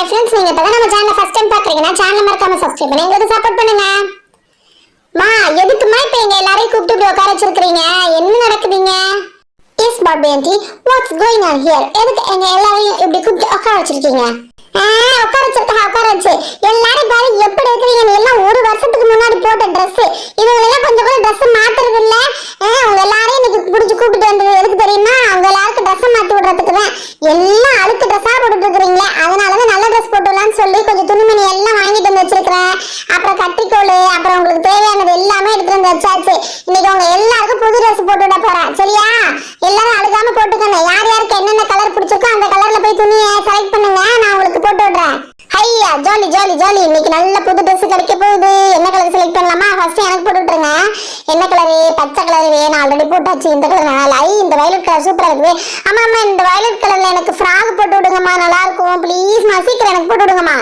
Hi friends நீங்க இப்பதான் நம்ம சேனலை ஃபர்ஸ்ட் டைம் பாக்குறீங்கன்னா சேனலை மறக்காம சப்ஸ்கிரைப் பண்ணி எங்களுக்கு சப்போர்ட் பண்ணுங்க. மா எதுக்குமா இப்ப எங்க எல்லாரையும் கூப்பிட்டு உட்கார வச்சிருக்கீங்க? என்ன நடக்குதுங்க? Yes Bobby aunty, what's going on here? எதுக்கு எங்க எல்லாரையும் இப்படி கூப்பிட்டு உட்கார வச்சிருக்கீங்க? உட்கார வச்சு எல்லாரும் பாரு எப்படி இருக்கிறீங்க. எல்லாம் ஒரு வருஷத்துக்கு முன்னாடி போட்ட ட்ரெஸ் இதுவெல்லாம் கொஞ்சம் கூட ட்ரெஸ் மாத்துறது இல்ல. அவங்க எல்லாரையும் இன்னைக்கு பிடிச்சி கூப்பிட்டு வந்தது எதுக்கு தெரியுமா? அவங்க எல்லாருக்கும் ட்ரெஸ் மாத்தி விடுறதுக்கு தான். எல்லாம் அழுக்கு ட்ரெஸ்ஸா போட்டுட்டு இருக்கிறீங்களே, அதனாலதான் நல்ல ட்ரெஸ் போட்டுலான்னு சொல்லி கொஞ்சம் துணிமணி எல்லாம் வாங்கிட்டு வந்து வச்சிருக்கிறேன். அப்புறம் கத்திரிக்கோள், அப்புறம் உங்களுக்கு தேவையானது எல்லாமே எடுத்துட்டு வந்து வச்சாச்சு. இன்னைக்கு உங்க எல்லாருக்கும் புது ட்ரெஸ் போட்டு விட போறேன், சரியா? எல்லாரும் அழுகாம போட்டுக்கணும். யார் யாருக்கு என்னென்ன கலர் பிடிச்சிருக்கோ அந்த கலர்ல போய் துணியை செலக்ட் பண்ணுங்க, நான் உங்களுக்கு போட்டு விடுறேன். ஐயா ஜாலி ஜாலி ஜாலி, இன்னைக்கு நல்ல புது ட்ரெஸ் கிடைக்க போகுது. என்ன கலர் செலக்ட் பண்ணலாமா? ஃபர்ஸ்ட் எனக்கு போட்டு விட்டுருங்க. என்ன கலரு? பச்சை கலர் வேணும், ஆல்ரெடி போட்டாச்சு. இந்த கலர் நல்லா, இந்த வயலட் கலர் சூப்பரா இருக்குது. ஆமா ஆமா, இந்த வயலட் கலர்ல எனக்கு ஃப்ராக் போட்டு விடுங்கம்மா, நல்லா இருக்கும் ப்ளீஸ்மா, சீக்கிரம் எனக்கு போட்டு விடுங்கம்மா.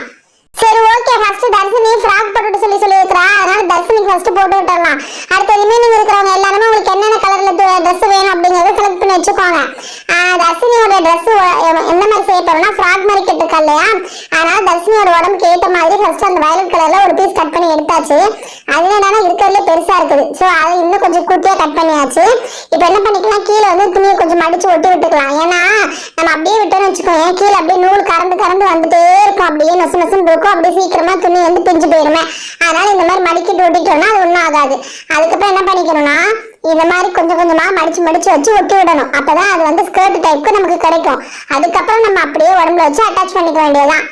சரி ஓகே, ஃபர்ஸ்ட் தர்ஷினி ஃப்ராக் போட்டுட்டு சொல்லி இருக்கிறா, அதனால தர்ஷினிக்கு ஃபர்ஸ்ட் போட்டு விட்டுறலாம். அடுத்த ரிமைனிங் இருக்கிறவங்க எல்லாருமே உங்களுக்கு என்னென்ன கலர்ல ட்ரெஸ் வேணும் அப்படிங்கறத செலக்ட் பண்ணி வச்சுக்கோங்க. தர்ஷினியோட ட்ரெஸ் என்ன மாதிரி செய்ய போறோம்னா ஃப்ராக் மாதிரி கேட்டிருக்கா இல்லையா, அதனால தர்ஷினியோட உடம்புக்கு ஏற்ற மாதிரி ஃபர்ஸ்ட் அந்த வயலட் கலர்ல ஒரு பீஸ் கட் பண்ணி எடுத்தாச்சு. அது என்னன்னா இருக்கிறதுல பெருசா இருக்குது, ஸோ அதை இன்னும் கொஞ்சம் குட்டியா கட் பண்ணியாச்சு. இப்போ என்ன பண்ணிக்கலாம், கீழே வந்து துணியை கொஞ்சம் மடிச்சு ஒட்டி விட்டுக்கலாம். ஏன்னா நம்ம அப்படியே விட்டோன்னு வச்சுக்கோங்க, கீழே அப்படியே நூல் கறந்து வந்துட்டே இருக்கும், அப்படியே நெசு நெசுன்னு இருக்கும், அப்படியே சீக்கிரமா துணி வந்து பிஞ்சு போயிருமே. அதனால இந்த மாதிரி மடிக்கிட்டு ஒட்டிட்டோம்னா அது ஒன்றும் ஆகாது. அதுக்கப்புறம் என்ன பண்ணிக்கணும்னா இந்த மாதிரி கொஞ்சம் கொஞ்சமா மடிச்சு வச்சு ஒட்டி விடணும். அப்பதான் அது வந்து ஸ்கர்ட் டைப்க்கு நமக்கு கிடைக்கும். அதுக்கப்புறம் நம்ம அப்படியே உடம்புல வச்சு அட்டாச் பண்ணிக்க வேண்டியதுதான்.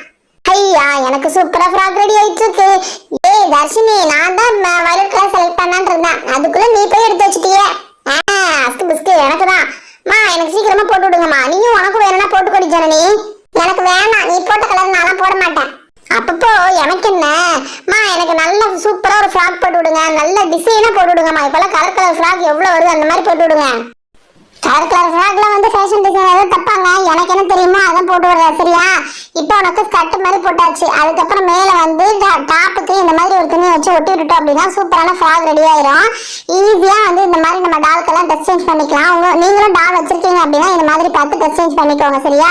ஐயா எனக்கு சூப்பரா ஃப்ராக் ரெடி ஆயிட்டு இருக்கு. ஏய் தர்ஷினி, நான் தான் வயலட் கலர் செலக்ட் பண்ணான்னு இருந்தேன், அதுக்குள்ள நீ போய் எடுத்து வச்சுட்டியே. அஸ்து பிஸ்கு எனக்கு தான். எனக்கு சீக்கிரமா போட்டு விடுங்கம்மா. நீயும் உனக்கு வேணும்னா போட்டு கொடி ஜனனி. எனக்கு வேணாம், நீ போட்ட கலர் நான்லாம் போட மாட்டேன். அப்பப்போ எனக்கு என்னம்மா, எனக்கு நல்ல சூப்பரா ஒரு ஃப்ராக் போட்டு விடுங்க, நல்ல டிசைனா போட்டு விடுங்கம்மா. இப்பெல்லாம் கலர் கலர் ஃப்ராக் எவ்வளவு வருது, அந்த மாதிரி போட்டு விடுங்க. கலர் கலர் ஃப்ராக்லாம் வந்து ஃபேஷன் டிசைனர் தப்பாங்க, எனக்கு என்ன தெரியுமோ அதான் போட்டு விடுறேன், சரியா? இப்போ உனக்கு ஸ்கர்ட் மாதிரி போட்டாச்சு. அதுக்கப்புறம் மேலே வந்து டாப்புக்கு இந்த மாதிரி ஒரு துணியை வச்சு ஒட்டி விட்டுட்டோம் அப்படின்னா சூப்பரான ஃப்ராக் ரெடி ஆயிரும். ஈஸியாக வந்து இந்த மாதிரி நம்ம டால்க்கெல்லாம் ட்ரெஸ் சேஞ்ச் பண்ணிக்கலாம். நீங்களும் டால் வச்சிருக்கீங்க அப்படின்னா இந்த மாதிரி பார்த்து ட்ரெஸ் சேஞ்ச் பண்ணிக்கோங்க, சரியா?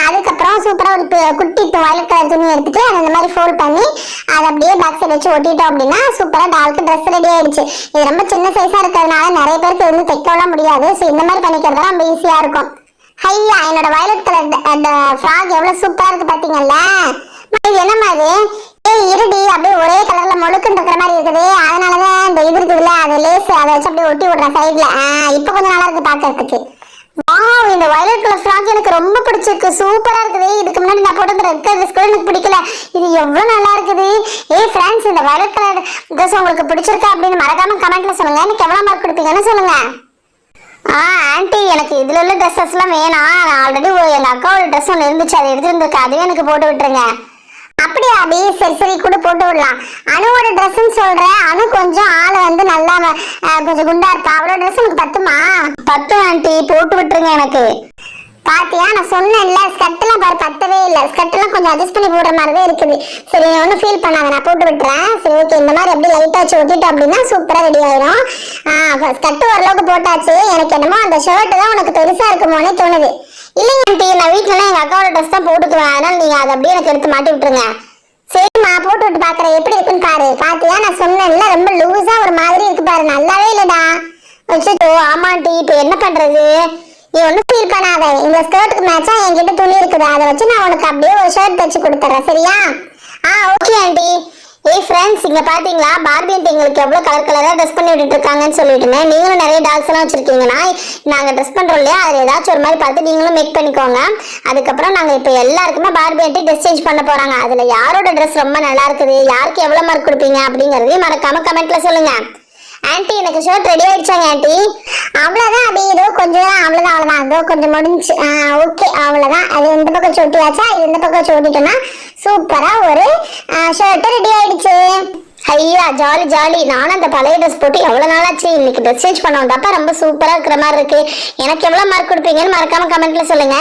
அதுக்கப்புறம் சூப்பராக ஒரு குட்டி வயலட் கலர் துணி எடுத்துட்டு அதை இந்த மாதிரி ஃபோல்ட் பண்ணி அதை அப்படியே பேக் சைடு வச்சு ஒட்டிட்டோம் அப்படின்னா சூப்பராக டால்க்கு ட்ரெஸ் ரெடி ஆயிடுச்சு. இது ரொம்ப சின்ன சைஸாக இருக்கிறதுனால நிறைய பேருக்கு வந்து தைக்கலாம் முடியாது. ஸோ இந்த மாதிரி பண்ணிக்கிறது ரொம்ப ஈஸியா இருக்கும். ஐயா என்னோட வயலட் கலர் அந்த ஃப்ராக் எவ்வளவு சூப்பரா இருக்கு பாத்தீங்கல்ல? இது என்ன மாதிரி? இருடி அப்படியே ஒரே கலர்ல முழுக்குன்னு இருக்கிற மாதிரி இருக்குது, அதனாலதான் இந்த இது இருக்குதுல்ல அது லேஸ், அதை வச்சு அப்படியே ஒட்டி விடுறேன் சைட்ல. இப்ப கொஞ்சம் நல்லா இருக்கு பாக்கிறதுக்கு. வாவ், இந்த வயலட் கலர் ஃப்ராக் எனக்கு ரொம்ப பிடிச்சிருக்கு, சூப்பரா இருக்குது. இதுக்கு முன்னாடி நான் போட்டு ரெட் கலர் ஸ்கர்ட் எனக்கு பிடிக்கல, இது எவ்வளவு நல்லா இருக்குது. ஃப்ரெண்ட்ஸ், இந்த வயலட் கலர் ட்ரெஸ் உங்களுக்கு பிடிச்சிருக்கா அப்படின்னு மறக்காம கமெண்ட்ல சொல்லுங்க. எனக்கு எவ்வளவு மார்க் கொடுப்பீங்கன்னு சொல்லுங்க. ஆண்டி எனக்கு இதுல உள்ள ட்ரெஸ்ஸஸ் எல்லாம் வேணாம், ஆல்ரெடி எங்க அக்காவோட ட்ரெஸ் ஒன்று இருந்துச்சு, அதை எடுத்துருந்துருக்கு, அதுவே எனக்கு போட்டு விட்டுருங்க. அப்படியா அபி? சரி சரி கூட போட்டு விடலாம். அனுவோட ட்ரெஸ்ன்னு சொல்றேன், அனு கொஞ்சம் ஆளை வந்து நல்லா கொஞ்சம் குண்டா இருக்கா, அவளோட ட்ரெஸ் எனக்கு பத்துமா? பத்தும் ஆண்டி, போட்டு விட்டுருங்க எனக்கு. பாத்தியா, நான் சொன்னேன்ல ஸ்கர்ட்லாம் பாரு பத்தவே இல்லை, ஸ்கர்ட்லாம் கொஞ்சம் அட்ஜஸ்ட் பண்ணி போடுற மாதிரிதான் இருக்குது. சரி ஒன்றும் ஃபீல் பண்ணாத, நான் போட்டு விட்டுறேன். சரி ஓகே, இந்த மாதிரி அப்படியே லைட்டாக வச்சு ஒட்டிட்டோம் அப்படின்னா சூப்பராக ரெடி ஆயிரும். ஸ்கர்ட் ஓரளவுக்கு போட்டாச்சு. எனக்கு என்னமோ அந்த ஷர்ட் தான் உனக்கு பெருசா இருக்குமோனே தோணுது. இல்லைங்க ஆண்டி, நான் வீட்டுலலாம் எங்க அக்காவோட ட்ரெஸ் தான் போட்டுக்குவேன், அதனால நீங்க அதை அப்படியே எனக்கு எடுத்து மாட்டி விட்டுருங்க. சரிம்மா, போட்டு விட்டு பாக்குறேன் எப்படி இருக்குன்னு பாரு. பாத்தியா, நான் சொன்னேன்ல ரொம்ப லூஸா ஒரு மாதிரி இருக்கு பாரு, நல்லாவே இல்லடா. வச்சுட்டோ. ஆமா ஆண்டி, இப்போ என்ன பண்றது? நீ ஒன்னும் ஃபீல் பண்ணாத, இந்த ஸ்கர்ட்டுக்கு மேட்சா என்கிட்ட துணி இருக்குது, அதை வச்சு நான் உனக்கு அப்படியே ஒரு ஷர்ட் தச்சு கொடுத்துறேன், சரியா? Okay aunty. ஃப்ரெண்ட்ஸ், இங்க பாத்தீங்களா பார்பி ஆண்டி எங்களுக்கு எவ்வளவு கலர் கலரா ட்ரெஸ் பண்ணி விட்டுட்டு இருக்காங்கன்னு சொல்லிட்டுமே. நீங்களும் நிறைய டால்ஸ் எல்லாம் வச்சிருக்கீங்கன்னா நாங்க ட்ரெஸ் பண்றோம் இல்லையா, அது ஏதாச்சும் ஒரு மாதிரி பார்த்து நீங்களும் மேக் பண்ணிக்கோங்க. அதுக்கப்புறம் நாங்க இப்ப எல்லாருக்குமே பார்பி ஆண்டி ட்ரெஸ் சேஞ்ச் பண்ண போறாங்க. அதுல யாரோட ட்ரெஸ் ரொம்ப நல்லா இருக்குது, யாருக்கு எவ்வளவு மார்க் கொடுப்பீங்க அப்படிங்கறதையும் மறக்காம கமெண்ட்ல சொல்லுங்க. ஆண்டி எனக்கு ஷர்ட் ரெடி ஆயிடுச்சாங்க ஆண்டி? அவ்வளவுதான் அப்படி, ஏதோ கொஞ்சம் அவ்வளவுதான் ஏதோ கொஞ்சம் முடிஞ்சு. ஓகே அவ்வளவுதான். அது இந்த பக்கம் சொட்டியாச்சா, இந்த பக்கம் சொட்டிட்டோம்னா சூப்பரா ஒரு ஷர்ட் ரெடி ஆயிடுச்சு. ஐயா ஜாலி ஜாலி. நானும் அந்த பழைய ட்ரெஸ் போட்டு எவ்வளவு நாளாச்சு, இன்னைக்கு ட்ரெஸ் சேஞ்ச் பண்ண வந்தப்ப ரொம்ப சூப்பரா இருக்கிற மாதிரி இருக்கு. எனக்கு எவ்வளவு மார்க் கொடுப்பீங்கன்னு மறக்காம கமெண்ட்ல சொல்லுங்க.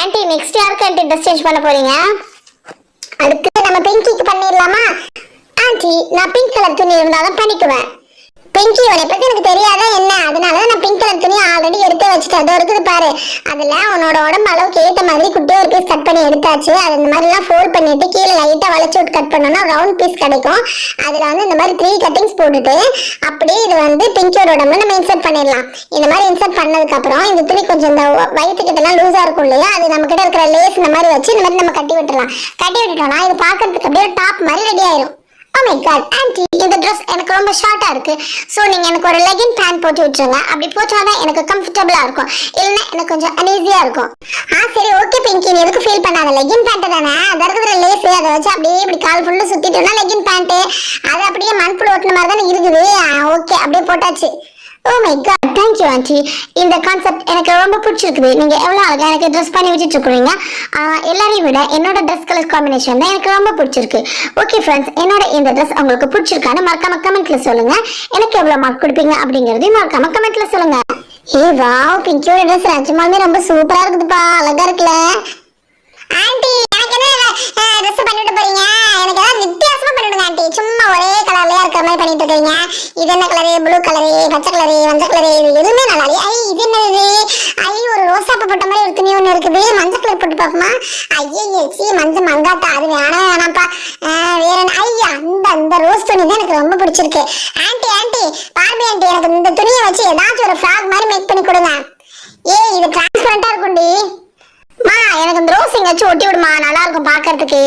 ஆண்டி நெக்ஸ்ட் யாருக்கு ஆண்டி ட்ரெஸ் சேஞ்ச் பண்ண போறீங்க? அடுத்து நம்ம பிங்கிக்கு பண்ணிடலாமா? ஆண்டி நான் பிங்க் கலர் துணி இருந்தாதான் பண்ணிக்குவேன். பிங்கி உன்னை பத்தி எனக்கு தெரியாதா என்ன? அதனாலதான் நான் பிங்க் கலர் துணி ஆல்ரெடி எடுத்து வச்சுட்டேன். அதோ இருக்குது பாரு. அதுல உன்னோட உடம்பு அளவுக்கு ஏத்த மாதிரி குட்டி ஒரு பீஸ் கட் பண்ணி எடுத்தாச்சு. அது இந்த மாதிரி எல்லாம் ஃபோல்ட் பண்ணிட்டு கீழே லைட்டா வளைச்சு விட்டு கட் பண்ணோம்னா ரவுண்ட் பீஸ் கிடைக்கும். அதுல வந்து இந்த மாதிரி 3 கட்டிங்ஸ் போட்டுட்டு அப்படியே இது வந்து பிங்கியோட உடம்புல நம்ம இன்சர்ட் பண்ணிடலாம். இந்த மாதிரி இன்சர்ட் பண்ணதுக்கு அப்புறம் இந்த துணி கொஞ்சம் இந்த வயிற்றுக்கிட்ட எல்லாம் லூஸா இருக்கும் இல்லையா, அது நம்ம கிட்ட இருக்கிற லேஸ் இந்த மாதிரி வச்சு இந்த மாதிரி நம்ம கட்டி விட்டுறலாம். கட்டி விட்டுட்டோம்னா இது பாக்குறதுக்கு அப்படியே டாப் மாதிரி ரெடி ஆயிரும். Oh my god, ஆன்ட்டி இந்த ட்ரெஸ் எனக்கு ரொம்ப ஷார்ட்டா இருக்கு. சோ நீங்க எனக்கு ஒரு லெகின் பேண்ட் போட்டு விட்டுருங்க. அப்படி போட்டாதான் எனக்கு கம்ஃபர்டபுளா இருக்கும். இல்லைன்னா எனக்கு கொஞ்சம் அன்ஈஸியா இருக்கும். சரி ஓகே பிங்கி, நீ எதுக்கு ஃபீல் பண்ணாத. லெகின் பேண்ட் தானே, அதை இருக்கிற லேஸ் அதை வச்சு அப்படியே இப்படி கால் ஃபுல்லு சுத்திட்டோம்னா லெகின் பேண்ட் அது அப்படியே மண்புழு ஓட்டுன மாதிரி தானே இருக்குது. ஓகே அப்படியே போட்டாச்சு. Oh my god, thank you anti. இந்த கான்செப்ட் எனக்கு ரொம்ப பிடிச்சிருக்குது. நீங்க எவ்வளவு அழகா எனக்கு ட்ரெஸ் பண்ணி வச்சுட்டு இருக்கீங்க. எல்லாரையும் விட என்னோட ட்ரெஸ் கலர் காம்பினேஷன் தான் எனக்கு ரொம்ப பிடிச்சிருக்கு. ஓகே ஃப்ரெண்ட்ஸ், என்னோட இந்த ட்ரெஸ் உங்களுக்கு பிடிச்சிருக்கான்னு மறக்காம கமெண்ட்ல சொல்லுங்க. எனக்கு எவ்வளவு மார்க் கொடுப்பீங்க அப்படிங்கறதையும் மறக்காம கமெண்ட்ல சொல்லுங்க. வாவ், பிங்கியோட ட்ரெஸ் நிஜமாலுமே ரொம்ப சூப்பரா இருக்குதுப்பா, அழகா இருக்குல்ல. ஆன்ட்டி எனக்கு என்ன ட்ரெஸ் பண்ணிட்டு போறீங்க? எனக்கு ஏதாவது வித்தியாசமா பண்ணிடுங்க ஆன்ட்டி. சும்மா ஒரே கலர்லயே இருக்கிற மாதிரி பண்ணிட்டு இருக்கீங்க. இது என்ன கலரு? ப்ளூ கலரு, பச்சை கலரு, மஞ்சள் கலரு, இது எதுவுமே நல்லா இல்லையே. இது என்னது? ஒரு ரோசாப்பூ போட்ட மாதிரி ஒரு துணி ஒண்ணு இருக்குது. மஞ்சள் கலர் போட்டு பாப்போமா? மஞ்சள் மங்காத்தா, அது வேணாம்ப்பா. வேற அந்த ரோஸ் துணி தான் எனக்கு ரொம்ப பிடிச்சிருக்கு. ஆன்ட்டி பார்பி ஆன்ட்டி, எனக்கு இந்த துணியை வச்சு ஏதாச்சும் ஒரு ஃப்ராக் மாதிரி மேக் பண்ணி கொடுங்க. இது டிரான்ஸ்பரண்டா இருக்கும்டி. எனக்கு இந்த ரோஸ் எங்க வச்சு ஒட்டி விடுமா, நல்லா இருக்கும் பாக்குறதுக்கு.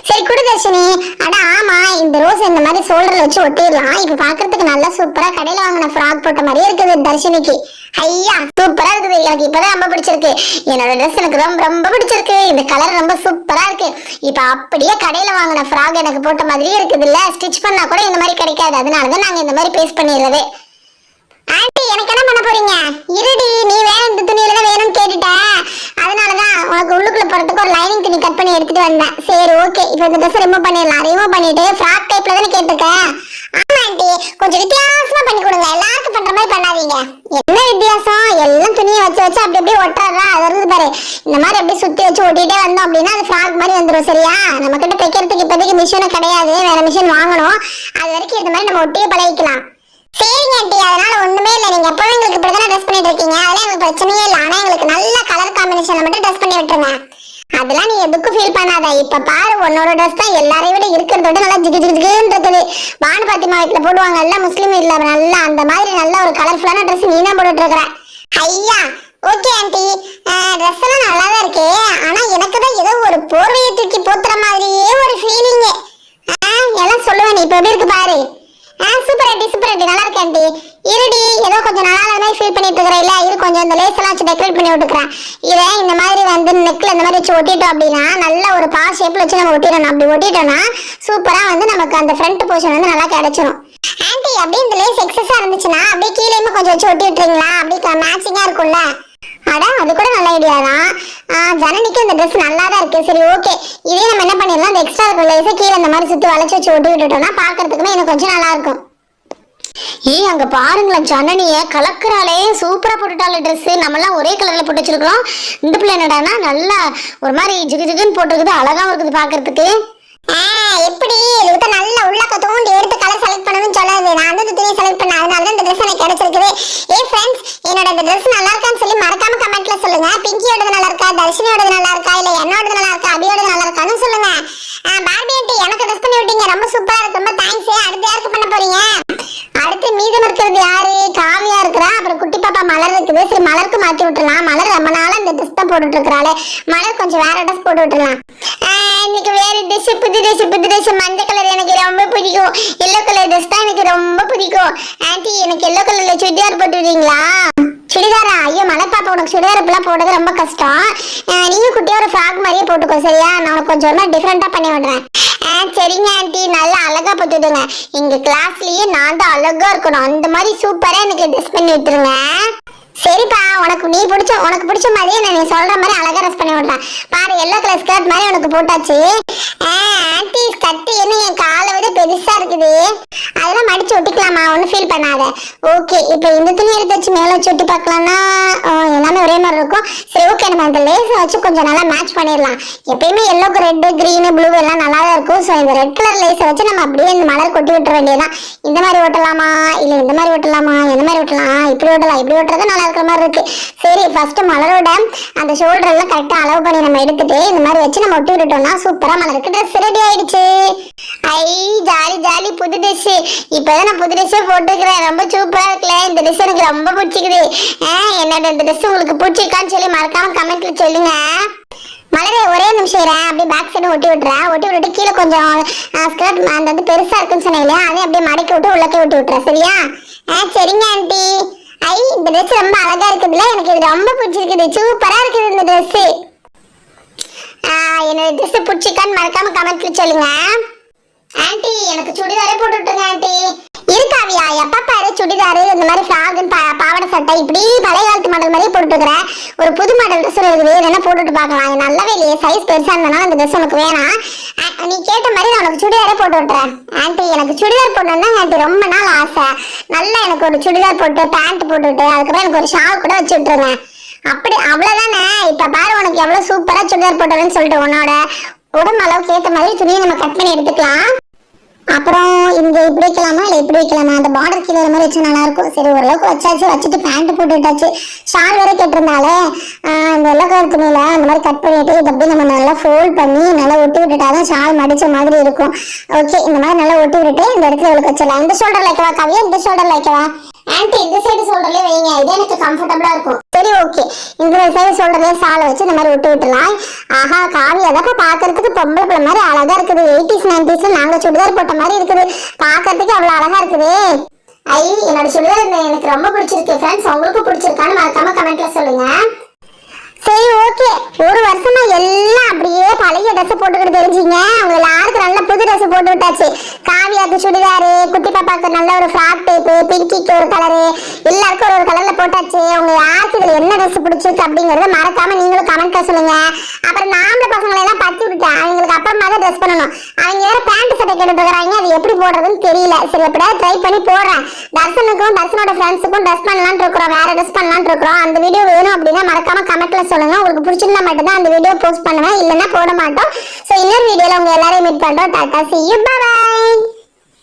சரி குடு தர்ஷினி. ஆமா, இந்த ரோஸ் இந்த மாதிரி ஷோல்டர்ல வச்சு ஒட்டிடலாம். இப்ப பாக்குறதுக்கு நல்லா சூப்பரா கடையில வாங்கின ஃப்ராக் போட்ட மாதிரியே இருக்குது தர்ஷினிக்கு. சூப்பரா இருக்குது. எனக்கு இப்பதான் ரொம்ப பிடிச்சிருக்கு. என்னோட ட்ரெஸ் எனக்கு ரொம்ப பிடிச்சிருக்கு. இந்த கலர் ரொம்ப சூப்பரா இருக்கு. இப்ப அப்படியே கடையில வாங்கின ஃப்ராக் எனக்கு போட்ட மாதிரியே இருக்குது இல்ல. ஸ்டிச் பண்ணா கூட இந்த மாதிரி கிடைக்காது. அதனாலதான் நாங்க இந்த மாதிரி பேஸ்ட் பண்ணிடுறது. ஆன்ட்டி எனக்கு என்ன பண்ண போறீங்க? இருடி, நீ வேற இந்த துணியில தான் வேணும்னு கேட்டுட்ட. அதனாலதான் உனக்கு உள்ளுக்குள்ள போறதுக்கு ஒரு லைனிங் துணி கட் பண்ணி எடுத்துட்டு வந்தேன். சரி ஓகே, இப்போ இந்த ட்ரெஸ் ரிமூவ் பண்ணிடலாம். ரிமூவ் பண்ணிட்டு ஃப்ராக் டைப்ல தானே கேட்டிருக்க? ஆமா ஆன்ட்டி, கொஞ்சம் வித்தியாசமா பண்ணி கொடுங்க. எல்லாருக்கும் பண்ற மாதிரி பண்ணாதீங்க. என்ன வித்தியாசம்? எல்லாம் துணியை வச்சு அப்படியே ஒட்டாடுறா. அது இருந்து பாரு, இந்த மாதிரி அப்படியே சுத்தி வச்சு ஒட்டிட்டே வந்தோம் அப்படின்னா அது ஃப்ராக் மாதிரி வந்துடும். சரியா? நம்ம கிட்ட தைக்கிறதுக்கு இப்போதைக்கு மிஷினும் கிடையாது, வேற மிஷின் வாங்கணும். அது வரைக்கும் இந்த மாதிரி நம்ம ஒட்டியே பழகிக்கலாம். சரிங்க ஆன்ட்டி, அதனால ஒண்ணுமே இல்லை. நீங்க எப்பவும் எங்களுக்கு இப்படிதானே ட்ரெஸ் பண்ணிட்டு இருக்கீங்க. அதெல்லாம் எங்களுக்கு பிரச்சனையே இல்லை. ஆனா எங்களுக்கு நல்ல கலர் காம்பினேஷன்ல மட்டும் ட்ரெஸ் பண்ணி விட்டுருங்க. அதெல்லாம் நீ எதுக்கும் ஃபீல் பண்ணாத. இப்ப பாரு, உன்னோட ட்ரெஸ் தான் எல்லாரையும் விட இருக்கிறத விட நல்லா ஜிகு ஜிகுன்னு இருக்குது. பானு பாத்திமா வீட்டுல போடுவாங்கல்ல, முஸ்லீம் வீட்டுல, நல்லா அந்த மாதிரி நல்ல ஒரு கலர்ஃபுல்லான ட்ரெஸ் நீ தான் போட்டுட்டு இருக்கிற. ஓகே ஆன்ட்டி, ட்ரெஸ் எல்லாம் நல்லா தான் இருக்கு. ஆனா எனக்கு தான் ஏதோ ஒரு போர்வையை தூக்கி போத்துற மாதிரியே ஒரு ஃபீலிங். எல்லாம் சொல்லுவேன். இப்ப எப்படி இருக்கு பாரு. சூப்பர் ஆன்ட்டி, சூப்பர் ஆன்ட்டி, நல்லா இருக்கு ஆன்ட்டி. இருடி, ஏதோ கொஞ்சம் நல்லா மாதிரி ஃபீல் பண்ணிட்டு இருக்கிறேன். இரு கொஞ்சம் இந்த லேஸ் எல்லாம் வச்சு டெக்கரேட் பண்ணி விட்டுக்கிறேன். இதை இந்த மாதிரி வந்து நெக்ல இந்த மாதிரி வச்சு ஒட்டிட்டோம் அப்படின்னா நல்ல ஒரு பாஸ் ஷேப்ல வச்சு நம்ம ஒட்டிடணும். அப்படி ஒட்டிட்டோம்னா சூப்பரா வந்து நமக்கு அந்த ஃப்ரண்ட் போர்ஷன் வந்து நல்லா கிடைச்சிடும். ஆன்ட்டி அப்படியே இந்த லேஸ் எக்ஸஸா இருந்துச்சுன்னா அப்படியே கீழேயுமே கொஞ்சம் வச்சு ஒட்டி விட்டுறீங்களா? அப்படியே மேட்சிங்கா இருக்கும்ல. அது கூட நல்ல ஐடியா தான். ஜனனிக்கு இந்த ட்ரெஸ் நல்லா தான் இருக்கு. சரி ஓகே, இதே நம்ம என்ன பண்ணிடலாம், அந்த எக்ஸ்ட்ரா இருக்கிற லேஸை கீழே இந்த மாதிரி சுத்தி வளைச்சு வச்சு ஒட்டி விட்டுட்டோம்னா பாக்குறதுக்குமே எனக்கு கொஞ்சம் நல்லா இருக்கும். அங்க பாருங்களேன், ஜனனிய கலக்குறாலே, சூப்பரா போட்டுட்டால ட்ரெஸ். நம்மலாம் ஒரே கலர்ல போட்டு வச்சிருக்கோம். இந்த பிள்ளை என்னடானா நல்லா ஒரு மாதிரி ஜிகு ஜிகுன்னு போட்டுருக்குது, அழகாவும் இருக்குது பாக்குறதுக்கு. எப்படி நல்ல உள்ளக்க தோண்டி எடுத்து கலர் செலக்ட் பண்ணணும்னு சொல்லாது. நான் வந்து இந்த துணியை செலக்ட் பண்ணேன், அதனால இந்த ட்ரெஸ் எனக்கு கிடைச்சிருக்குது. ஃப்ரெண்ட்ஸ், என்னோட இந்த ட்ரெஸ் நல்லா இருக்கான்னு சொல்லி மறக்காம கமெண்ட்ல சொல்லுங்க. பிங்கியோடது நல்லா இருக்கா, தர்ஷினியோடது நல்லா இருக்கா, இல்ல என்னோடது நல்லா இருக்கா, அபியோடது நல்லா இருக்கான்னு சொல்லுங்க. பார்பி ஆன்ட்டி, எனக்கு ட்ரெஸ் பண்ணி விட்டீங்க, ரொம்ப சூப்பரா இருக்கு, ரொம்ப தேங்க்ஸ். அடுத்து யாருக்கு பண்ண போறீங்க? அடுத்து மீதம் இருக்கிறது யாரு? காவியா இருக்கிறா, அப்புறம் குட்டி பாப்பா மலர் இருக்குது. சரி மலருக்கு மாத்தி விட்டுலாம். மலர் ரொம்ப நாளா இந்த ட்ரெஸ் தான் போட்டுட்டு இருக்கிறாளே. மலர் கொஞ்சம் வேற ட்ரெஸ் போட்டு விட்டுலாம். இன்னைக்கு வேற ட்ரெஸ், புது ட்ரெஸ், மஞ்சள் கலர் எனக்கு ரொம்ப பிடிக்கும். எல்லோ கலர் ட்ரெஸ் தான் எனக்கு ரொம்ப பிடிக்கும். ஆன்ட்டி, எனக்கு எல்லோ கலர்ல சுடிதார் போட்டு விடுறீங்களா? சுடிதாரா? ஐயோ மலர் பாப்பா, உனக்கு சுடிதார் இப்பெல்லாம் போடுறது ரொம்ப கஷ்டம். நீங்க குட்டியா ஒரு ஃப்ராக் மாதிரியே போட்டுக்கோ. சரியா? நான் உனக்கு கொஞ்சம் ஒரு மாதிரி டிஃப்ரெண்டா பண்ணி விடுறேன். சரிங்க ஆன்ட்டி, நல்லா அழகா போட்டுடுங்க. எங்க கிளாஸ்லயே நான் தான் அழகா இருக்கணும், அந்த மாதிரி சூப்பரா எனக்கு ட்ரெஸ் பண்ணி விட்டுருங்க. சரிப்பா, உனக்கு பிடிச்ச மாதிரியே நான் நீ சொல்ற மாதிரி அழகா ட்ரெஸ் பண்ணி விடுறேன். பாரு, எல்லோ கலர் ஸ்கர்ட் மாதிரி உனக்கு போட்டாச்சு. ஆன்ட்டி, ஸ்கர்ட் என்ன என் காலை விட பெருசா இருக்குது, அதெல்லாம் மடிச்சு ஒட்டிக்கலாமா, ஒன்றும் ஃபீல் பண்ணாத. ஓகே, இப்போ இந்த துணி எடுத்து வச்சு மேலே வச்சு ஒட்டி பார்க்கலாம்னா எல்லாமே ஒரே மாதிரி இருக்கும். சரி ஓகே, நம்ம அந்த லேஸை வச்சு கொஞ்சம் நல்லா மேட்ச் பண்ணிடலாம். எப்பயுமே எல்லோக்கு ரெட்டு கிரீனு ப்ளூ எல்லாம் நல்லா தான் இருக்கும். ஸோ இந்த ரெட் கலர் லேஸை வச்சு நம்ம அப்படியே இந்த மலர் கொட்டி விட்டுற வேண்டியதான். இந்த மாதிரி ஒட்டலாமா இல்லை இந்த மாதிரி ஒட்டலாமா, எந்த மாதிரி ஒட்டலாம், இப்படி ஒட்டலாம், இப்படி ஒட்டுறது நல்லா இருக்கிற மாதிரி இருக்கு. சரி, ஃபர்ஸ்ட் மலரோட அந்த ஷோல்டர் எல்லாம் கரெக்டாக அளவு பண்ணி நம்ம எடுத்துட்டு இந்த மாதிரி வச்சு நம்ம ஒட்டி விட்டுட்டோம்னா சூப்பரா மலருக்கு ட்ரெஸ் ரெடி ஆயிடுச்சு. ஐ ஜாலி ஜாலி, புது ட்ரெஸ். இப்பதான் நான் புது ட்ரெஸ்ஸே போட்டுக்கிறேன். ரொம்ப சூப்பரா இருக்குல்ல, இந்த ட்ரெஸ் எனக்கு ரொம்ப பிடிச்சிக்குது. என்னோட இந்த ட்ரெஸ் உங்களுக்கு பிடிச்சிருக்கான்னு சொல்லி மறக்காம கமெண்ட்ல சொல்லுங்க. மலரே ஒரே நிமிஷம் இறேன், அப்படியே பேக் சைடு ஒட்டி விட்டுறேன். ஒட்டி விட்டுட்டு கீழே கொஞ்சம் ஸ்கர்ட் அந்த வந்து பெருசா இருக்குன்னு சொன்னேன் இல்லையா, அதையும் அப்படியே மடக்கி விட்டு உள்ளக்கே ஒட்டி விட்டுறேன். சரியா? சரிங்க ஆண்டி. ஐ இந்த ட்ரெஸ் ரொம்ப அழகா இருக்குதுல்ல, எனக்கு இது ரொம்ப பிடிச்சிருக்குது. சூப்பரா இருக்குது இந்த ட்ரெஸ். என்னோட ட்ரெஸ் பிடிச்சிக்கான்னு மறக்காம கமெண்ட்ல சொல்லுங்க. ஆண்டி எனக்கு சுடிதாரே போட்டு விட்டுருங்க ஆண்டி. இருக்காவியா, எப்ப பாரு சுடிதாரு இந்த மாதிரி ஃப்ராக் பாவாடை சட்டை இப்படி பழைய காலத்து மாடல் மாதிரியே போட்டுருக்கிறேன். ஒரு புது மாடல் ட்ரெஸ் இருக்குது, என்ன போட்டுட்டு பார்க்கலாம். நல்லாவே இல்லையே, சைஸ் பெருசா இருந்தனால அந்த ட்ரெஸ் உனக்கு வேணாம். நீ கேட்ட மாதிரி நான் உனக்கு சுடிதாரே போட்டு விட்டுறேன். ஆண்டி எனக்கு சுடிதார் போட்டோம்னா ஆண்டி ரொம்ப நாள் ஆசை. நல்லா எனக்கு ஒரு சுடிதார் போட்டு பேண்ட் போட்டுவிட்டு அதுக்கப்புறம் எனக்கு ஒரு ஷால் கூட வச்சு விட்டுருங்க. அப்படி அவ்வளவுதானே. இப்ப பாரு உனக்கு எவ்வளவு சூப்பரா சுடிதார் போட்டதுன்னு சொல்லிட்டு உன்னோட உடம்பு அளவுக்கு ஏற்ற மாதிரி துணியை நம்ம கட் பண்ணி எடுத்துக்கலாம். அப்புறம் இங்க இப்படி வைக்கலாமா இல்லை இப்படி வைக்கலாமா, அந்த பார்டர் கீழே மாதிரி வச்சா நல்லா இருக்கும். சரி ஓரளவுக்கு வச்சாச்சு, வச்சுட்டு பேண்ட் போட்டு விட்டாச்சு. ஷால் வரை கேட்டிருந்தாலே இந்த வெள்ளை கலர் துணியில அந்த மாதிரி கட் பண்ணிட்டு இதை அப்படியே நம்ம நல்லா ஃபோல்ட் பண்ணி நல்லா ஒட்டி விட்டுட்டாதான் ஷால் மடிச்ச மாதிரி இருக்கும். ஓகே, இந்த மாதிரி நல்லா ஒட்டி விட்டுட்டு இந்த இடத்துல இவளுக்கு வச்சிடலாம். இந்த ஷோல்டர்ல வைக்கவா கவியா, இந்த ஷோல்டர்ல வைக்கவா? ஆண்டி இந்த சைடு ஷோல்டர்லயே வைங்க, இது எனக்கு கம்ஃபர்டபுளா இருக்கும். சரி ஓகே, இந்த சைடு ஷோல்டர்லயே சாலை வச்சு இந்த மாதிரி விட்டு விட்டுலாம். ஆஹா காவி அதப்ப பாக்குறதுக்கு பொம்பளை பிள்ளை மாதிரி அழகா இருக்குது. 80s 90s நாங்க சுடிதார் போட்ட மாதிரி இருக்குது, பாக்குறதுக்கு அவ்வளவு அழகா இருக்குது. ஐ என்னோட சுடிதார் எனக்கு ரொம்ப பிடிச்சிருக்கு. ஃப்ரெண்ட்ஸ் உங்களுக்கு பிடிச்சிருக்கான்னு மறக்காம கமெண்ட்ல சொல்லுங்க. சரி ஓகே, ஒரு வருஷமா எல்லாம் அப்படியே பழைய ட்ரெஸ் போட்டுக்கிட்டு தெரிஞ்சிங்க. அவங்க எல்லாருக்கும் நல்ல புது ட்ரெஸ் போட்டு விட்டாச்சு. காவியாக்கு சுடிதாரு, குட்டி பாப்பாக்கு நல்ல ஒரு ஃப்ராக் டைப்பு, பிங்கிக்கு ஒரு கலரு, எல்லாருக்கும் ஒரு கலர்ல போட்டாச்சு. அவங்க யாருக்கு இதுல என்ன ட்ரெஸ் பிடிச்சிருக்கு அப்படிங்கறத மறக்காம நீங்களும் கமெண்ட்ல சொல்லுங்க. அப்புறம் நாமள பசங்களை எல்லாம் பத்தி விட்டேன், அவங்களுக்கு அப்புறமா தான் ட்ரெஸ் பண்ணணும். அவங்க வேற பேண்ட் சட்டை கேட்டுட்டு இருக்கிறாங்க, அது எப்படி போடுறதுன்னு தெரியல. சரி எப்படியாவது ட்ரை பண்ணி போடுறேன். தர்சனுக்கும் தர்சனோட ஃப்ரெண்ட்ஸுக்கும் ட்ரெஸ் பண்ணலான்னு இருக்கிறோம், வேற ட்ரெஸ் பண்ணலான்னு இருக்கிறோம். அந்த வீடியோ வேணும் அப்படின்னா மறக்காம கமெண்ட்ல சொல்லுங்க. உங்களுக்கு பிடிச்சிருந்தா மட்டும் தான் அந்த வீடியோ போஸ்ட் பண்ணுவேன், இல்லைன்னா போட மாட்டோம். ஸோ இன்னொரு வீடியோல உங்க எல்லாரையும் மீட் பண்றோம். Tata, see you, bye bye.